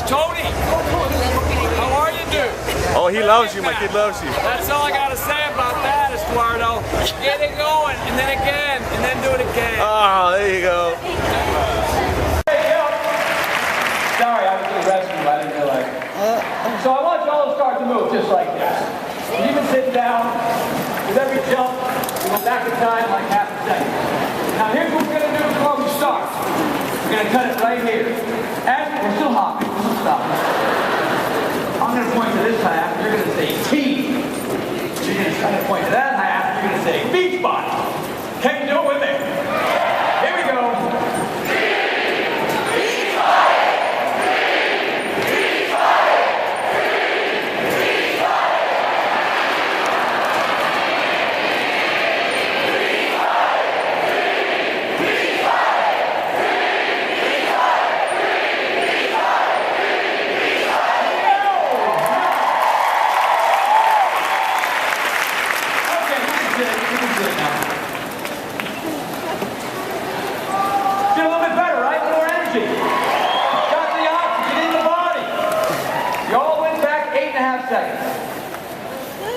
Tony, how are you, dude? Oh, he loves you. My kid loves you. That's all I got to say about that, Eduardo. Get it going, and then again, and then do it again. Oh, there you go. Hey, yo. Sorry, I was in the restroom. I didn't realize. So I want you all to start to move just like this. You've been sitting down. With every jump, we go back in time like half a second. Now here's what we're going to do before we start. We're going to cut it right here. And we're still hopping. We're still stopping. I'm going to point to this half. You're going to say T. You're going to point to that half. You're going to say Beachbody. Can you do it with me? Here we go.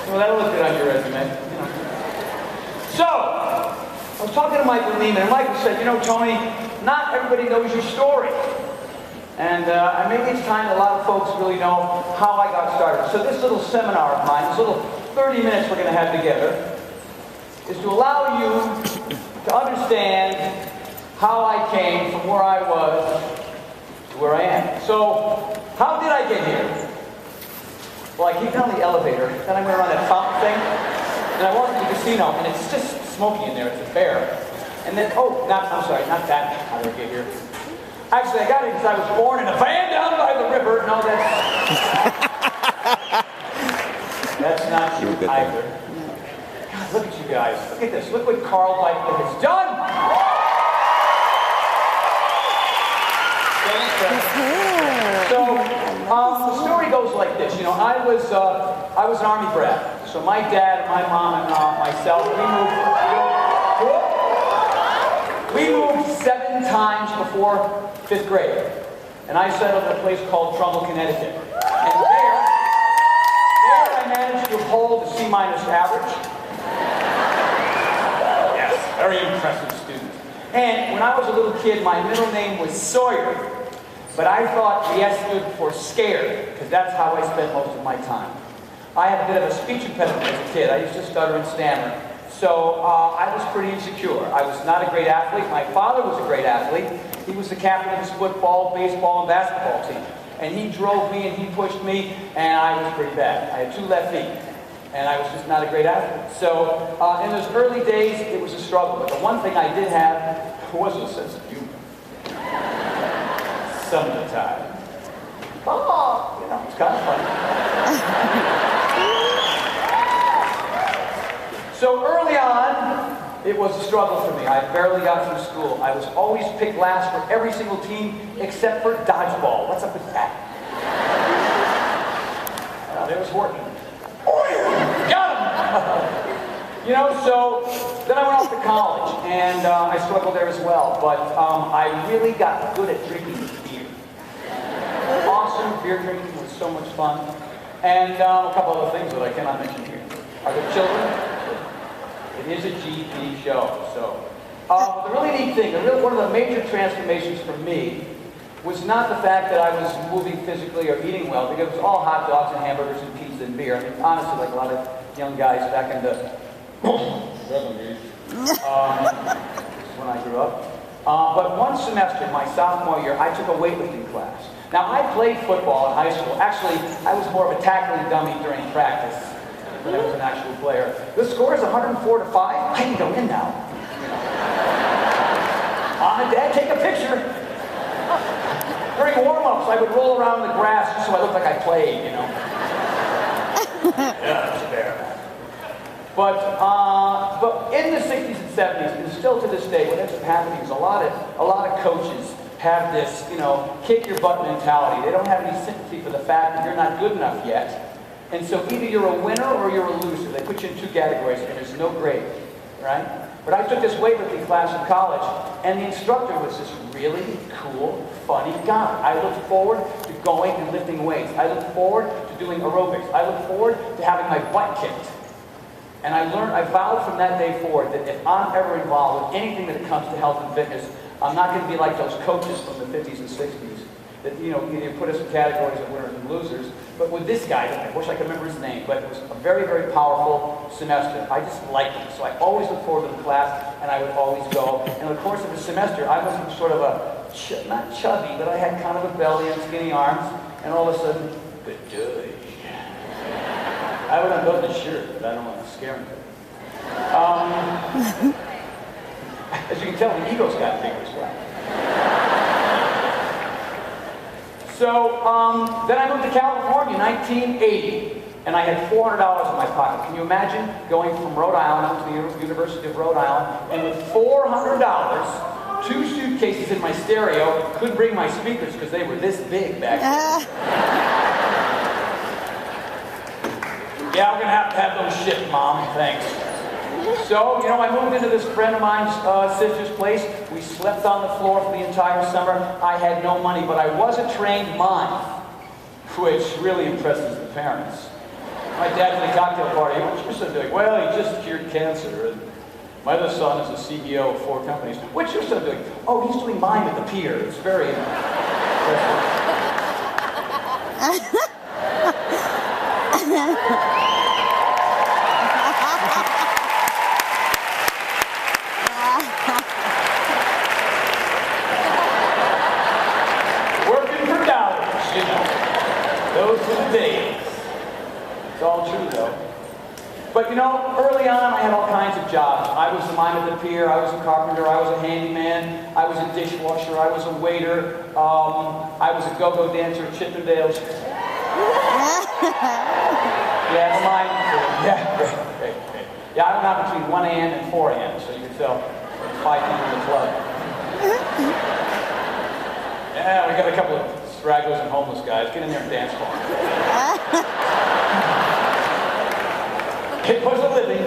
Well, that'll look good on your resume. So, I was talking to Michael Neiman, and Michael said, you know, Tony, not everybody knows your story. And maybe it's time a lot of folks really know how I got started. So this little seminar of mine, this little 30 minutes we're going to have together, is to allow you to understand how I came from where I was to where I am. So, how did I get here? Well, I came down the elevator, then I went around that fountain thing, and I walked to the casino, and it's just smoky in there, it's a bear. And then, I'm sorry, not that, how did I get here? Actually, I got it because I was born in a van down by the river. No, that's not true either. God, look at you guys, look at this, look what Carl Daikeler has done! So, the story goes like this. You know, I was an Army brat. So my dad, my mom, and myself, we moved 7 times before 5th grade. And I settled in a place called Trumbull, Connecticut. And there I managed to hold a C- average. Yes, very impressive student. And when I was a little kid, my middle name was Sawyer. But I thought the S stood for scared, because that's how I spent most of my time. I had a bit of a speech impediment as a kid. I used to stutter and stammer. So I was pretty insecure. I was not a great athlete. My father was a great athlete. He was the captain of his football, baseball, and basketball team. And he drove me and he pushed me, and I was pretty bad. I had 2 left feet, and I was just not a great athlete. So in those early days, it was a struggle. But the one thing I did have was a sense of humor. Some of the time. Oh, you know, it's kind of funny. So early on, it was a struggle for me. I barely got through school. I was always picked last for every single team except for dodgeball. What's up with that? There's Horton. Oh, got him! You know, so then I went off to college, and I struggled there as well. But I really got good at drinking beer. Awesome beer drinking was so much fun. And a couple other things that I cannot mention here. Are there children? It is a GP show. So the really neat thing, one of the major transformations for me was not the fact that I was moving physically or eating well, because it was all hot dogs and hamburgers and pizza and beer. I mean, honestly, like a lot of young guys back in the 70s. This is when I grew up. But one semester, my sophomore year, I took a weightlifting class. Now, I played football in high school. Actually, I was more of a tackling dummy during practice than I was an actual player. The score is 104-5. I can go in now. Dad, take a picture. During warm-ups, I would roll around the grass just so I looked like I played, you know. Yeah, it's fair. But in the 60s and 70s, and still to this day, what ends up happening is a lot of coaches have this, you know, kick your butt mentality. They don't have any sympathy for the fact that you're not good enough yet. And so either you're a winner or you're a loser. They put you in 2 categories, and there's no grade, right? But I took this weightlifting class in college, and the instructor was this really cool, funny guy. I looked forward to going and lifting weights. I look forward to doing aerobics. I look forward to having my butt kicked. And I vowed from that day forward that if I'm ever involved with anything that comes to health and fitness, I'm not going to be like those coaches from the 50s and 60s that, you put us in categories of winners and losers. But with this guy, I wish I could remember his name, but it was a very, very powerful semester. I just liked it. So I always looked forward to the class, and I would always go. And in the course of the semester, I was sort of not chubby, but I had kind of a belly and skinny arms, and all of a sudden, good day. I would unbutton the shirt, but I don't want to scare him. As you can tell, the ego's got bigger as well. So then I moved to California in 1980, and I had $400 in my pocket. Can you imagine going from Rhode Island to the University of Rhode Island, and with $400, 2 suitcases in my stereo, couldn't bring my speakers because they were this big back then. Yeah, I'm going to have those shipped, Mom. Thanks. So, I moved into this friend of mine's sister's place. We slept on the floor for the entire summer. I had no money, but I was a trained mime, which really impresses the parents. My dad at the cocktail party, what's your son doing? Well, he just cured cancer. And my other son is the CEO of 4 companies. What's your son doing? Oh, he's doing mime at the pier. It's very impressive. Working for dollars, Those were the days. It's all true, though. But early on, I had all kinds of jobs. I was the mime at the pier, I was a carpenter, I was a handyman, I was a dishwasher, I was a waiter, I was a go-go dancer at Chippendales. Yeah, the mime. Yeah, great. Yeah, I went out between 1 a.m. and 4 a.m., so you can tell 5 people in the club. Yeah, we got a couple of stragglers and homeless guys. Get in there and dance for them. It was a living.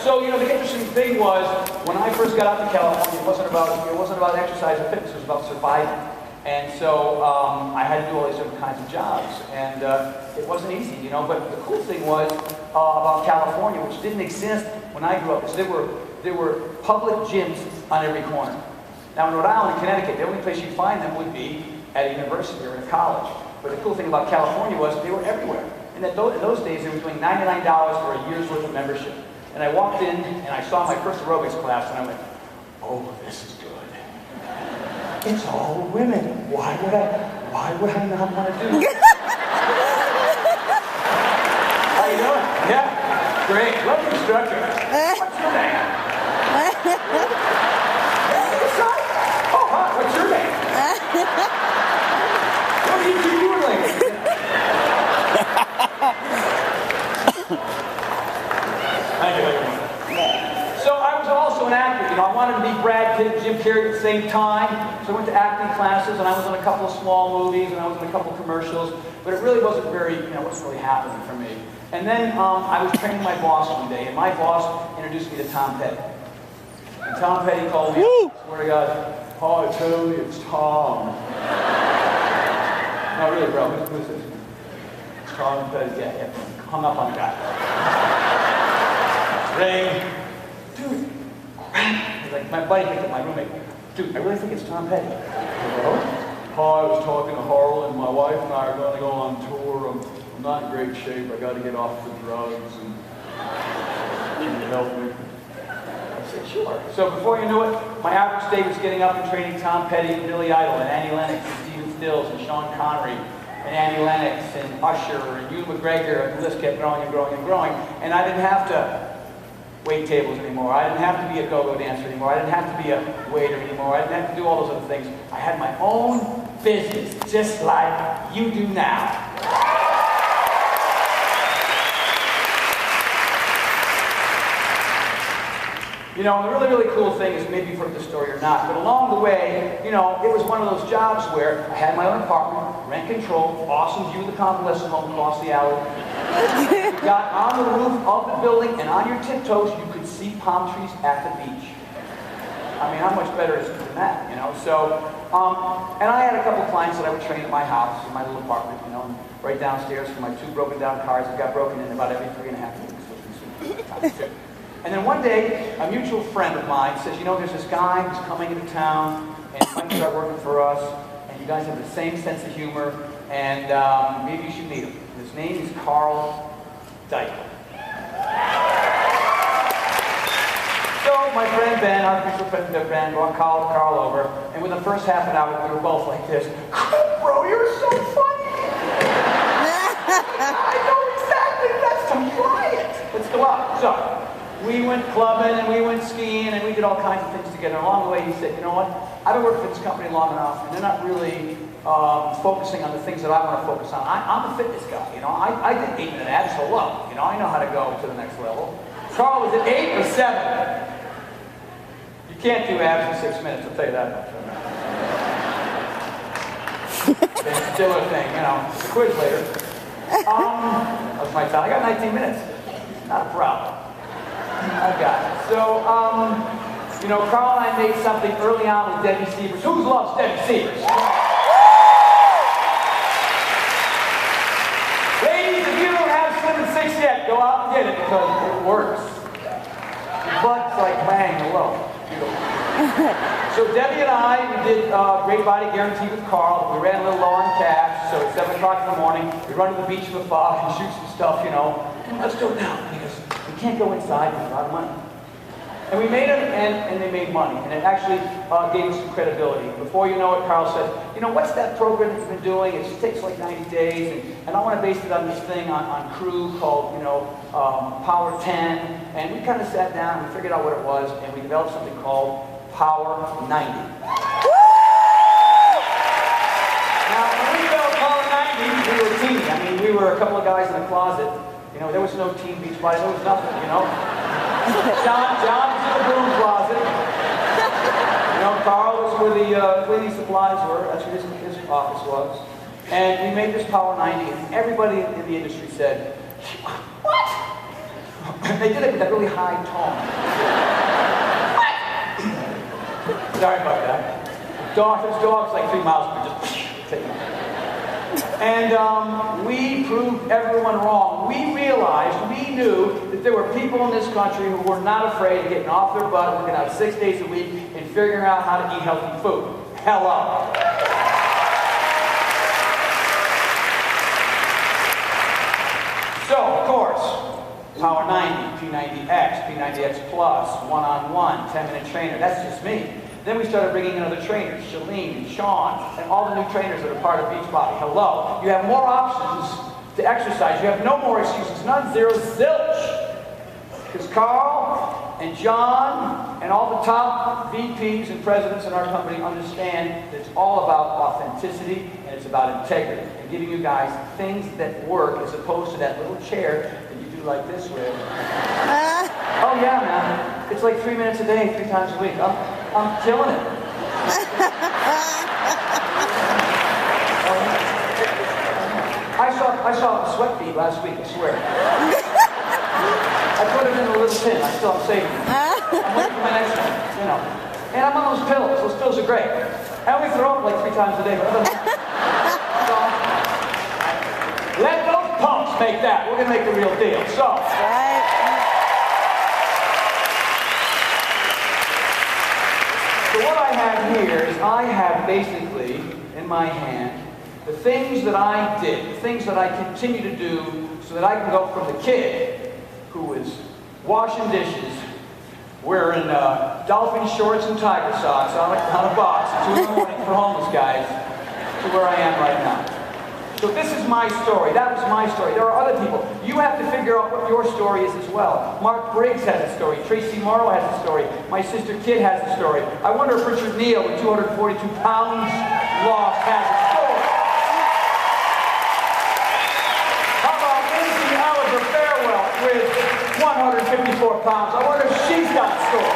So, the interesting thing was, when I first got out to California, it wasn't about exercise or fitness, it was about surviving. And so I had to do all these different kinds of jobs, and it wasn't easy, But the cool thing was about California, which didn't exist when I grew up, is there were public gyms on every corner. Now in Rhode Island and Connecticut, the only place you'd find them would be at a university or in a college. But the cool thing about California was they were everywhere. And in those days, they were doing $99 for a year's worth of membership. And I walked in, and I saw my first aerobics class, and I went, oh, this is good. It's all women. Why would I not want to do this? How you doing? Yeah, great. Love the instructor. What's your name? Oh, huh? What's your name? What do you do lately? Thank you. So I was also an actor. I wanted to be Brad Pitt and Jim Carrey at the same time. So I went to acting classes, and I was in a couple of small movies, and I was in a couple of commercials. But it really wasn't wasn't really happening for me. And then I was training my boss one day, and my boss introduced me to Tom Petty. And Tom Petty called me. I swear to God, hi Tony, it's Tom. No, really, bro. Who's this? It's Tom Petty. Yeah. Hung up on the guy. Ring. Dude. Like my buddy picked up my roommate. Dude, I really think it's Tom Petty. Hello? Hi, I was talking to Harlan. My wife and I are going to go on tour. I'm not in great shape. I got to get off the drugs. And can you help me? I said, sure. So before you knew it, my average day was getting up and training Tom Petty and Billy Idol and Annie Lennox and Stephen Stills and Sean Connery and Annie Lennox and Usher and Ewan McGregor, and the list kept growing and growing and growing. And I didn't have to wait tables anymore. I didn't have to be a go-go dancer anymore. I didn't have to be a waiter anymore. I didn't have to do all those other things. I had my own business, just like you do now. And the really, really cool thing is, maybe you've heard this story or not, but along the way, it was one of those jobs where I had my own apartment, rent control, awesome view of the convalescent home across the alley. You got on the roof of the building, and on your tiptoes, you could see palm trees at the beach. I mean, how much better is it than that, you know? So, and I had a couple of clients that I would train at my house, in my little apartment, you know, and right downstairs for my 2 broken down cars that got broken in about every 3.5 weeks. And then one day, a mutual friend of mine says, you know, there's this guy who's coming into town, and he might start working for us, and you guys have the same sense of humor, and maybe you should meet him. His name is Carl Daikeler. So my friend Ben, our mutual friend Ben, called Carl over, and within the first half an hour, we were both like this. Bro, you're so funny! I know exactly, let's try it! Let's go out. So, we went clubbing, and we went skiing, and we did all kinds of things together. Along the way, he said, you know what? I've been working for this company long enough, and they're not really focusing on the things that I want to focus on. I'm a fitness guy, you know. I did 8-minute abs, so what? You know, I know how to go to the next level. Carl was at 8 or 7. You can't do abs in 6 minutes, I'll tell you that much. It's still a thing, you know. It's a quiz later. That was my time. I got 19 minutes. Not a problem. I got it. So, you know, Carl and I made something early on with Debbie Sievers. Who loves Debbie Sievers? Ladies, if you don't have Slim and 6 yet, go out and get it because it works. Your butt's like, bang, hello. So Debbie and I, we did Great Body Guarantee with Carl. We ran a little low on cash, so at 7 o'clock in the morning, we run to the beach with Bob and shoot some stuff, you know. Let's do it now. And he goes, we can't go inside, there's a lot of money. And we made it, and they made money. And it actually gave us some credibility. Before you know it, Carl said, you know, what's that program that you've been doing? It just takes like 90 days, and I want to base it on this thing on crew called, you know, Power 10. And we kind of sat down, and we figured out what it was, and we developed something called Power 90. Now, when we developed Power 90, we were a team. I mean, we were a couple of guys in the closet. You know, there was no team Beachbody, there was nothing, you know. John was in the broom closet. You know, Carl was where the supplies were. That's where his office was. And we made this Power 90, and everybody in the industry said, what? They did it with that really high tone. Sorry about that. There's dogs like 3 miles per just take them. And we proved everyone wrong. We realized, we knew that there were people in this country who were not afraid of getting off their butt, working out 6 days a week, and figuring out how to eat healthy food. Hello. So, of course, Power 90, P90X, P90X Plus, one-on-one, 10-minute trainer. That's just me. Then we started bringing in other trainers, Shalene and Sean, and all the new trainers that are part of Beachbody. Hello. You have more options to exercise. You have no more excuses. None, zero, zilch. Because Carl and John and all the top VPs and presidents in our company understand that it's all about authenticity and it's about integrity and giving you guys things that work as opposed to that little chair that you do like this with. Oh yeah, man. It's like 3 minutes a day, 3 times a week. I'm killing it. I saw a sweat bead last week, I swear. I put it in a little tin. I still am saving it. I'm waiting for my next one, you know. And I'm on those pills. Those pills are great. I only throw up like 3 times a day. But so, let those pumps make that. We're going to make the real deal. So. So what I have here is I have basically in my hand the things that I did, the things that I continue to do so that I can go from the kid who is washing dishes, wearing dolphin shorts and tiger socks on a box at 2 in the morning for homeless guys to where I am right now. So this is my story. That was my story. There are other people. You have to figure out what your story is as well. Mark Briggs has a story. Tracy Morrow has a story. My sister Kit has a story. I wonder if Richard Neal, with 242 pounds lost, has a story. How about Lindsay Oliver Farewell with 154 pounds? I wonder if she's got a story.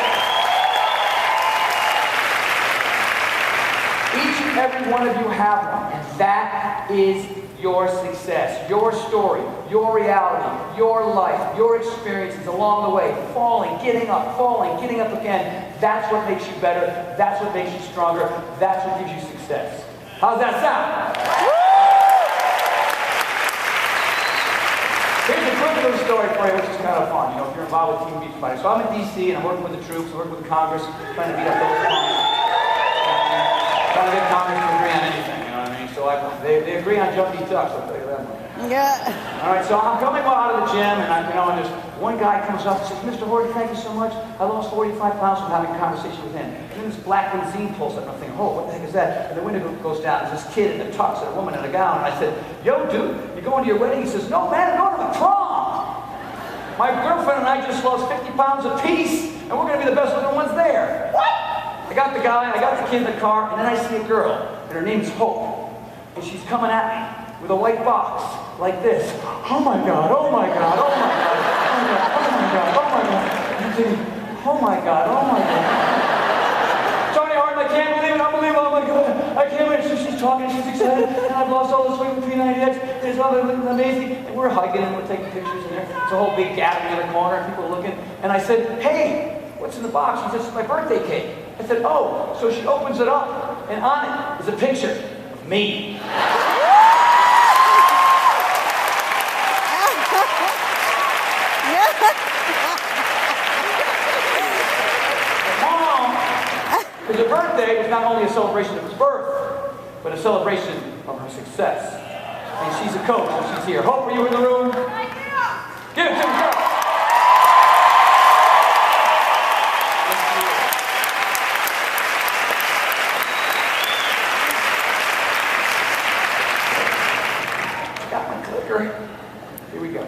Each and every one of you have one, and that is your success, your story, your reality, your life, your experiences along the way, falling, getting up again. That's what makes you better. That's what makes you stronger. That's what gives you success. How's that sound? Here's a quick little story for you, which is kind of fun, if you're involved with Team Beachbody. So I'm in D.C. and I'm working with the troops, I'm working with Congress, trying to beat up those punks. Trying to get Congress to agree on anything, you know what I mean? So they agree on jumping ducks, I'll tell you that much. Yeah. All right, so I'm coming out of the gym, and and just one guy comes up and says, Mr. Horton, thank you so much. I lost 45 pounds from having a conversation with him. And then this black limousine pulls up, and I'm thinking, oh, what the heck is that? And the window goes down, there's this kid in a tux and a woman in a gown. And I said, yo, dude, you going to your wedding? He says, no, man, I'm going to the prom. My girlfriend and I just lost 50 pounds apiece, and we're going to be the best looking ones there. What? I got the guy, I got the kid in the car, and then I see a girl, and her name's Hope. And she's coming at me with a white box, like this. Oh my God, oh my God, oh my God, oh my God, oh my God, oh my God. I'm thinking, oh my God, oh my God. Tony Horton, I can't believe it, unbelievable, oh my God. I can't believe it. She's talking, she's excited, and I've lost all this weight with 390X, and it's all amazing. And we're hugging and we're taking pictures, and it's a whole big gathering in the corner, and people are looking. And I said, hey, what's in the box? She says, it's my birthday cake. I said, oh. So she opens it up, and on it is a picture of me. Because her birthday was not only a celebration of his birth, but a celebration of her success. And she's a coach, and she's here. Hope, are you in the room? Give it to me, girl. Got my clicker. Here we go.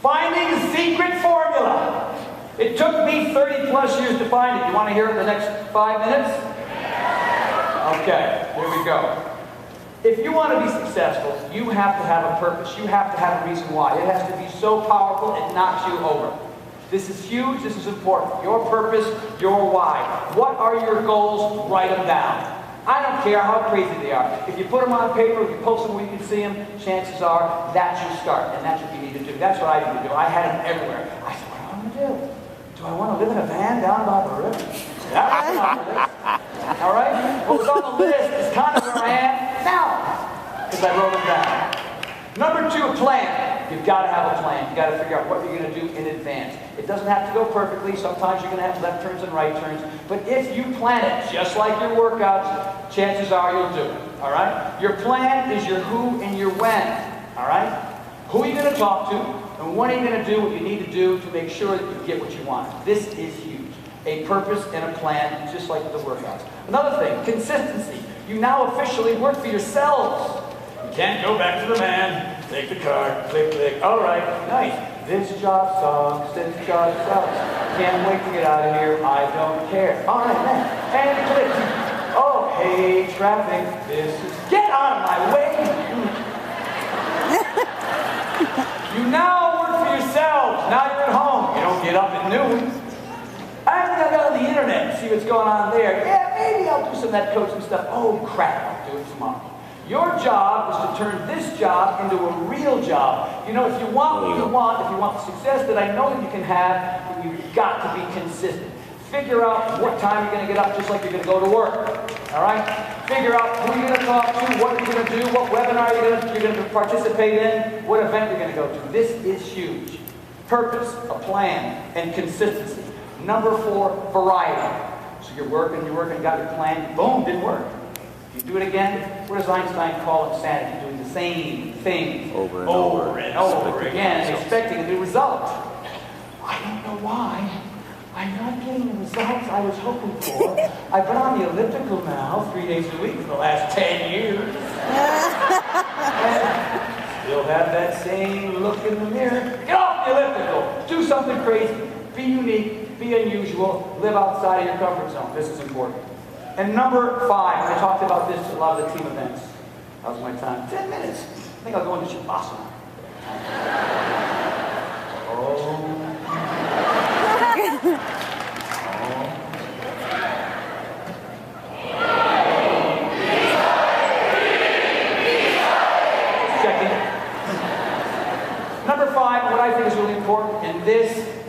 Finding the secret formula. It took me 30 plus years to find it. You want to hear it in the next 5 minutes? Okay, here we go. If you want to be successful, you have to have a purpose. You have to have a reason why. It has to be so powerful it knocks you over. This is huge. This is important. Your purpose, your why. What are your goals? Write them down. I don't care how crazy they are. If you put them on paper, if you post them where you can see them, chances are that's your start, and that's what you need to do. That's what I need to do. I had them everywhere. I said, what am I going to do? Do I want to live in a van down by the river? That was on the list. All right? What was on the list is kind of where I am now, because I wrote them down. Number 2, plan. You've got to have a plan. You've got to figure out what you're going to do in advance. It doesn't have to go perfectly. Sometimes you're going to have left turns and right turns. But if you plan it, just like your workouts, chances are you'll do it. All right? Your plan is your who and your when. All right? Who are you going to talk to? And when are you going to do what you need to do to make sure that you get what you want? This is huge. A purpose and a plan, just like the workouts. Another thing, consistency. You now officially work for yourselves. You can't go back to the man, take the card, click, click. All right, nice. This job sucks, this job sucks. Can't wait to get out of here, I don't care. All right, man. And click. Oh, hey, traffic, this is... Get out of my way! You now work for yourselves. Now you're at home. You don't get up at noon. I think I'll go on the internet and see what's going on there. Yeah, maybe I'll do some of that coaching stuff. Oh, crap, I'll do it tomorrow. Your job is to turn this job into a real job. You know, if you want what you want, if you want the success that I know that you can have, then you've got to be consistent. Figure out what time you're going to get up, just like you're going to go to work. All right? Figure out who you're going to talk to, what you're going to do, what webinar you're going to participate in, what event you're going to go to. This is huge. Purpose, a plan, and consistency. Number 4, variety. So you're working, got your plan, boom, didn't work. You do it again, what does Einstein call insanity? Doing the same thing over and over again, expecting a new result. I don't know why. I'm not getting the results I was hoping for. I've been on the elliptical now 3 days a week for the last 10 years. And still have that same look in the mirror. Get off the elliptical. Do something crazy. Be unique. Be unusual. Live outside of your comfort zone. This is important. And number 5, I talked about this at a lot of the team events. How's my time? 10 minutes. I think I'll go into Shavasana.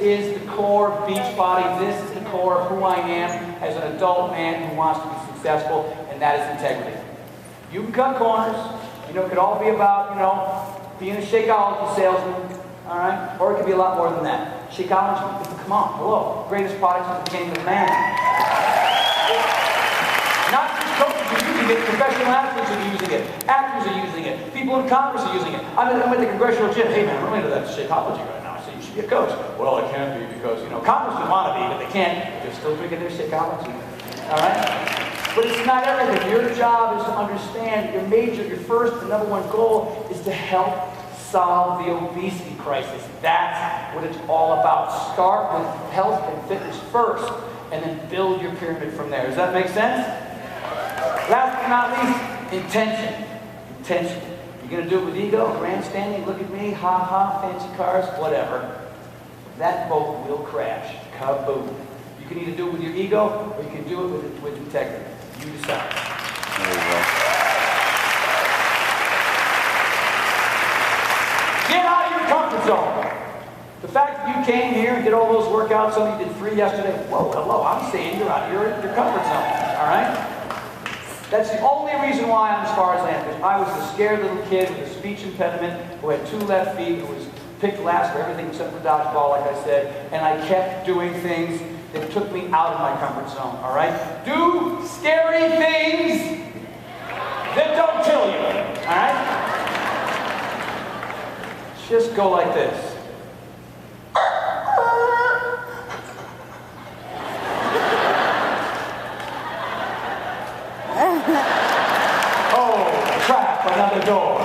is the core of Beachbody. This is the core of who I am as an adult man who wants to be successful, and that is integrity. You can cut corners. You know, it could all be about, being a Shakeology salesman, all right? Or it could be a lot more than that. Shakeology, come on, hello. Greatest products in the kingdom of man. Not just coaches are using it, professional athletes are using it, actors are using it, people in Congress are using it. I'm at the congressional gym. Hey man, I'm really into that Shakeology right now, so you should be a coach. Well, I can't be because, congressmen want to be, but they can't. They're still drinking their Shakeology. All right? But it's not everything. Your job is to understand your first and number one goal is to help solve the obesity crisis. That's what it's all about. Start with health and fitness first, and then build your pyramid from there. Does that make sense? Last but not least, intention. Intention. You're going to do it with ego, grandstanding, look at me, ha ha, fancy cars, whatever. That boat will crash. Kaboom. You can either do it with your ego, or you can do it with integrity. You decide. There you go. Get out of your comfort zone. The fact that you came here and did all those workouts, some of you did 3 yesterday, whoa, hello, I'm saying you're out of your comfort zone, all right? That's the only reason why I'm as far as I am, because I was a scared little kid with a speech impediment who had 2 left feet, who was picked last for everything except for dodgeball, like I said, and I kept doing things that took me out of my comfort zone, all right? Do scary things that don't kill you, all right? Just go like this. Oh, crap, another door.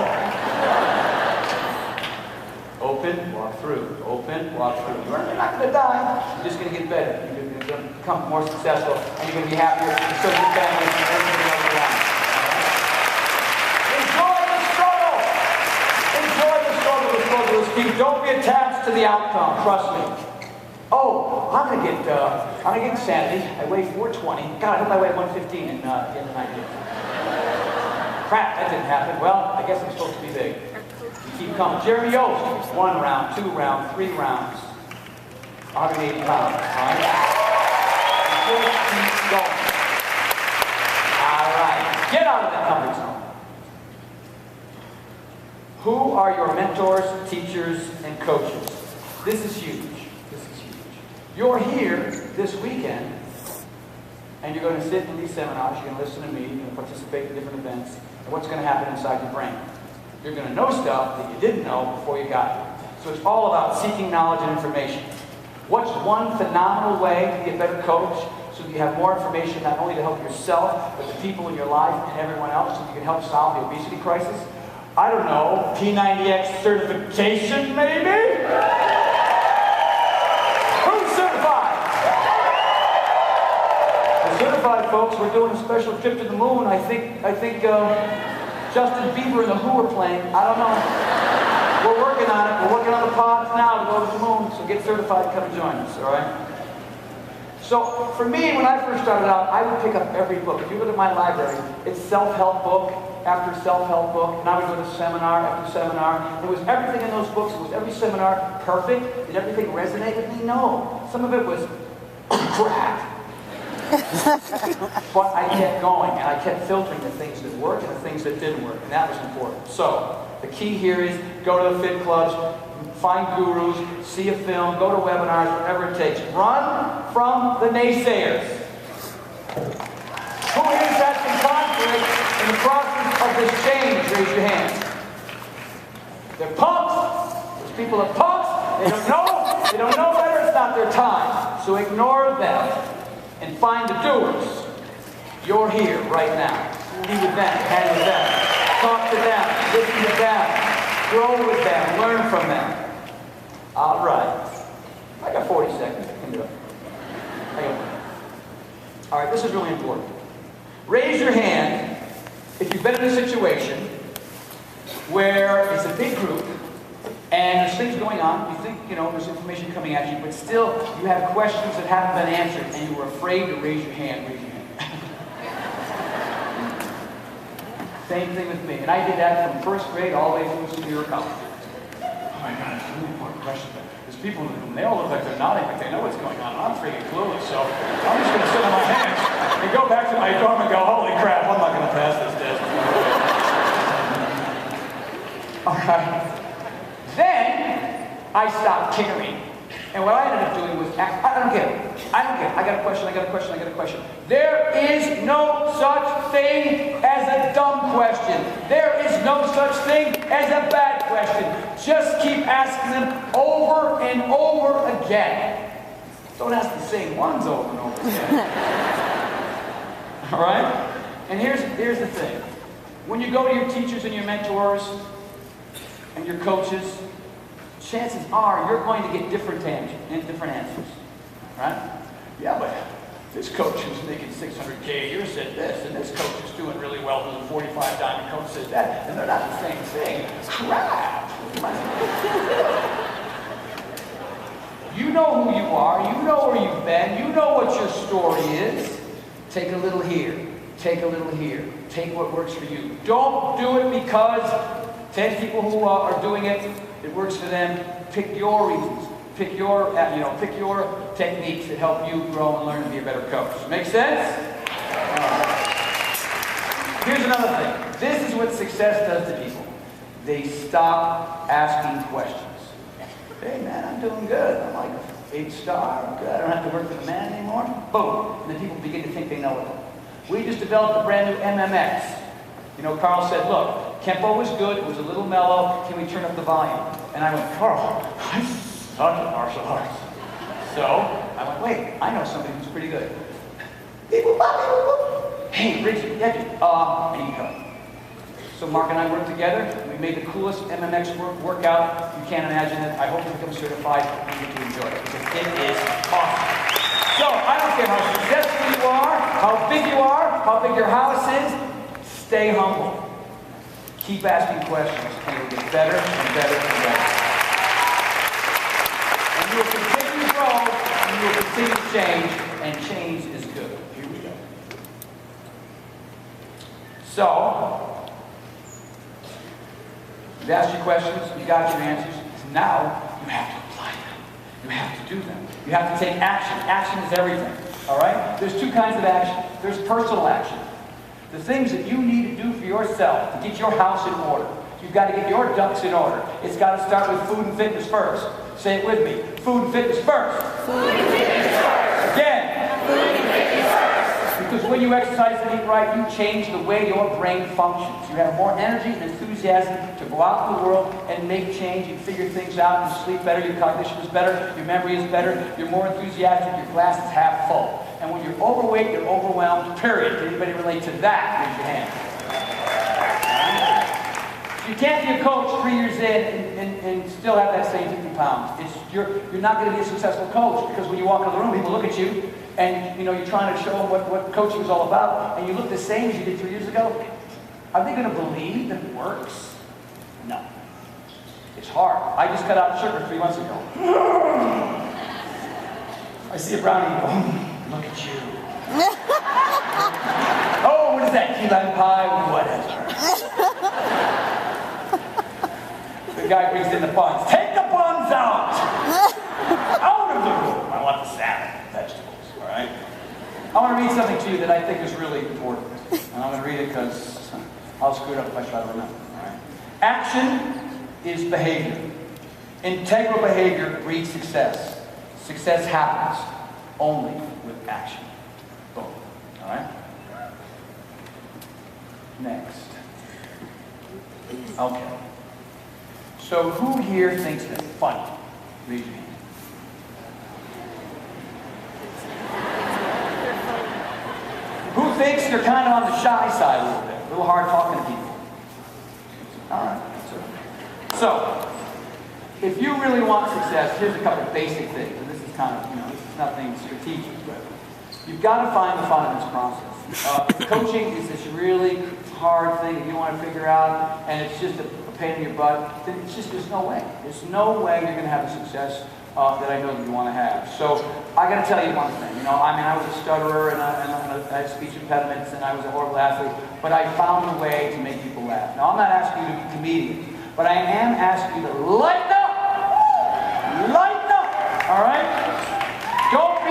Open, walk through. Open, walk through. You're not going to die. You're just going to get better. You're going to become more successful, and you're going to be happier, and so your family and everybody else around. Enjoy the struggle. Enjoy the struggle. The struggle is key. Don't be attached to the outcome. Trust me. Oh, I'm going to get insanity. I weigh 420. God, I hope I weigh 115 in the end of the night. Crap, that didn't happen. Well, I guess I'm supposed to be big. Keep coming. Jeremy Yost, 1 round, 2 rounds, 3 rounds, 180 pounds. All right? Just keep going. All right. Get out of that comfort zone. Who are your mentors, teachers, and coaches? This is huge. This is huge. You're here this weekend, and you're going to sit in these seminars. You're going to listen to me. You're going to participate in different events. And what's going to happen inside your brain? You're going to know stuff that you didn't know before you got here. So it's all about seeking knowledge and information. What's one phenomenal way to be a better coach so that you have more information not only to help yourself, but the people in your life and everyone else so you can help solve the obesity crisis? I don't know, P90X certification maybe? Who's certified? The certified folks, we're doing a special trip to the moon. I think Justin Bieber and the Who are playing. I don't know. We're working on it. We're working on the pods now to go to the moon. So get certified, come and join us, all right? So for me, when I first started out, I would pick up every book. If you look at my library, it's self-help book after self-help book, and I would go to seminar after seminar. It was everything in those books. It was every seminar perfect. Did everything resonate with me? No. Some of it was crap. But I kept going, and I kept filtering the things that worked and the things that didn't work, and that was important. So, the key here is go to the fit clubs, find gurus, see a film, go to webinars, whatever it takes. Run from the naysayers. Who is that in conflict in the process of this change? Raise your hand. They're punks. Those people are punks. They don't know. They don't know better. It's not their time. So ignore them. And find the doers. You're here right now. Be with them, hang with them, talk to them, listen to them, grow with them, learn from them. All right. I got 40 seconds. I can do it. All right, this is really important. Raise your hand if you've been in a situation where it's a big group and there's things going on, you think, there's information coming at you, but still you have questions that haven't been answered and you were afraid to raise your hand. Raise your hand. Same thing with me. And I did that from first grade all the way through superior college. Oh my God, it's a really important question. There's people in the room, they all look like they're nodding, like they know what's going on. I'm freaking clueless, so I'm just going to sit on my hands and go back to my dorm and go, holy crap, I'm not going to pass this test. All right. Then I stopped caring. And what I ended up doing was, I don't get it. I don't get it. I got a question, I got a question, I got a question. There is no such thing as a dumb question. There is no such thing as a bad question. Just keep asking them over and over again. Don't ask the same ones over and over again. All right? And here's the thing. When you go to your teachers and your mentors and your coaches, chances are you're going to get different answers, right? Yeah, but this coach who's making $600K a year said this, and this coach is doing really well who's a 45 diamond coach said that, and they're not the same thing. Crap! You know who you are, you know where you've been, you know what your story is. Take a little here, take a little here, take what works for you. Don't do it because 10 people who are doing it, it works for them. Pick your reasons. Pick your, pick your techniques that help you grow and learn to be a better coach. Make sense? Here's another thing. This is what success does to people. They stop asking questions. Hey man, I'm doing good. I'm like 8-star. I'm good. I don't have to work for the man anymore. Boom. And then people begin to think they know it. We just developed a brand new MMX. You know, Carl said, look, Kempo was good, it was a little mellow, can we turn up the volume? And I went, Carl, I suck at martial arts. So, I went, wait, I know somebody who's pretty good. Hey, Richard, I need help. So Mark and I worked together, we made the coolest MMX workout, you can't imagine it. I hope you become certified and you get to enjoy it, because it is awesome. So, I don't care how successful you are, how big your house is, stay humble. Keep asking questions, and you'll get better and better and better. And you will continue to grow, and you will continue to change, and change is good. Here we go. So, you've asked your questions, you got your answers. Now, you have to apply them. You have to do them. You have to take action. Action is everything. All right? There's two kinds of action. There's personal action. The things that you need to do for yourself to get your house in order. You've got to get your ducks in order. It's got to start with food and fitness first. Say it with me. Food and fitness first. Food and fitness first. Again. Food and fitness first. Because when you exercise and eat right, you change the way your brain functions. You have more energy and enthusiasm to go out in the world and make change and figure things out. You sleep better, your cognition is better, your memory is better, you're more enthusiastic, your glass is half full. And when you're overweight, you're overwhelmed, period. Can anybody relate to that? Raise your hand. You can't be a coach 3 years in and still have that same 50 pounds. You're not going to be a successful coach, because when you walk in the room, people look at you and you're trying to show them what coaching is all about, and you look the same as you did 3 years ago. Are they going to believe that it works? No. It's hard. I just cut out sugar 3 months ago. I see a brownie and go, look at you. Oh, what is that? Key lime pie? Whatever. The guy brings in the buns. Take the buns out! Out of the room. I want the salad, vegetables, all right? I want to read something to you that I think is really important. And I'm going to read it because I'll screw it up if I try to remember, all right? Action is behavior. Integral behavior breeds success. Success happens only with action. Boom. All right? Next. Okay. So who here thinks that's funny? Raise your hand. Who thinks you're kind of on the shy side a little bit? A little hard talking to people? All right. So, if you really want success, here's a couple of basic things. And this is kind of, this is nothing strategic, but you've got to find the fun in this process. Coaching is this really hard thing that you want to figure out, and it's just a pain in your butt. Then it's just, there's no way. There's no way you're going to have the success that I know that you want to have. So I got to tell you one thing. I was a stutterer, and I had speech impediments, and I was a horrible athlete, but I found a way to make people laugh. Now, I'm not asking you to be comedians, but I am asking you to lighten up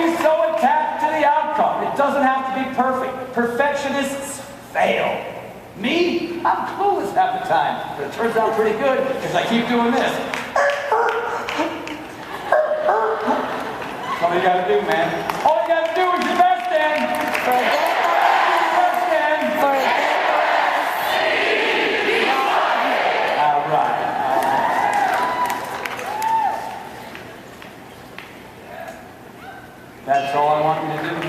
always so attached to the outcome. It doesn't have to be perfect. Perfectionists fail. Me? I'm clueless half the time. But it turns out pretty good because I keep doing this. That's all you gotta do, man. All you gotta do is your best, Dan. Your best, Dan. All right. That's all I want you to do.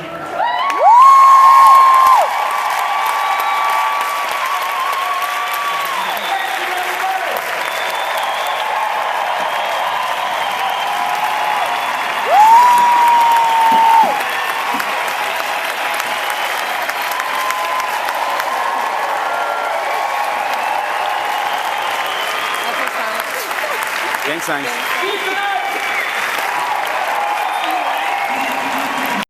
Gang signs. See you tonight.